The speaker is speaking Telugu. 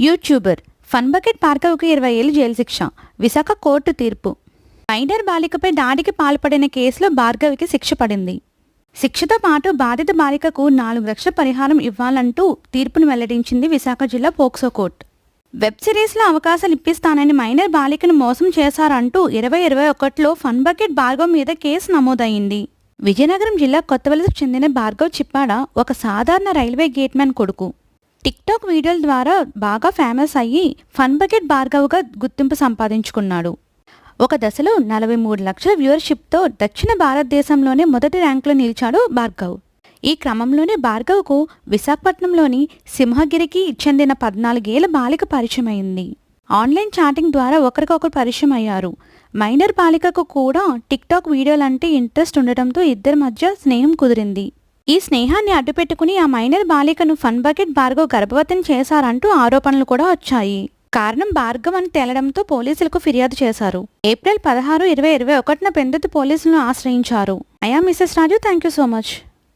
యూట్యూబర్ ఫన్ బకెట్ భార్గవ్కు 20 ఏళ్ల జైలు శిక్ష. విశాఖ కోర్టు తీర్పు. మైనర్ బాలికపై దాడికి పాల్పడిన కేసులో భార్గవికి శిక్ష పడింది. శిక్షతో పాటు బాధిత బాలికకు 4 లక్షల పరిహారం ఇవ్వాలంటూ తీర్పును వెల్లడించింది విశాఖ జిల్లా పోక్సో కోర్టు. వెబ్ సిరీస్లో అవకాశాలు ఇప్పిస్తానని మైనర్ బాలికను మోసం చేశారంటూ 2021లో ఫన్ బకెట్ భార్గవ్ మీద కేసు నమోదైంది. విజయనగరం జిల్లా కొత్తవలసకు చెందిన భార్గవ్ చిప్పాడ ఒక సాధారణ రైల్వే గేట్మ్యాన్ కొడుకు. టిక్టాక్ వీడియోల ద్వారా బాగా ఫేమస్ అయ్యి ఫన్ బకెట్ భార్గవ్గా గుర్తింపు సంపాదించుకున్నాడు. ఒక దశలో 43 లక్షల వ్యూవర్షిప్తో దక్షిణ భారతదేశంలోనే మొదటి ర్యాంకులో నిలిచాడు భార్గవ్. ఈ క్రమంలోనే భార్గవ్కు విశాఖపట్నంలోని సింహగిరికి చెందిన 14 ఏళ్ల బాలిక పరిచయమైంది. ఆన్లైన్ చాటింగ్ ద్వారా ఒకరికొకరు పరిచయం అయ్యారు. మైనర్ బాలికకు కూడా టిక్టాక్ వీడియోలంటే ఇంట్రెస్ట్ ఉండటంతో ఇద్దరి మధ్య స్నేహం కుదిరింది. ఈ స్నేహాన్ని అడ్డుపెట్టుకుని ఆ మైనర్ బాలికను ఫన్ బకెట్ భార్గవ్ గర్భవతిని చేశారంటూ ఆరోపణలు కూడా వచ్చాయి. కారణం భార్గవ్ అని తేలడంతో పోలీసులకు ఫిర్యాదు చేశారు. ఏప్రిల్ 16, 2021న పెందుర్తి పోలీసులను ఆశ్రయించారు. I am Mrs Raju. Thank you so much.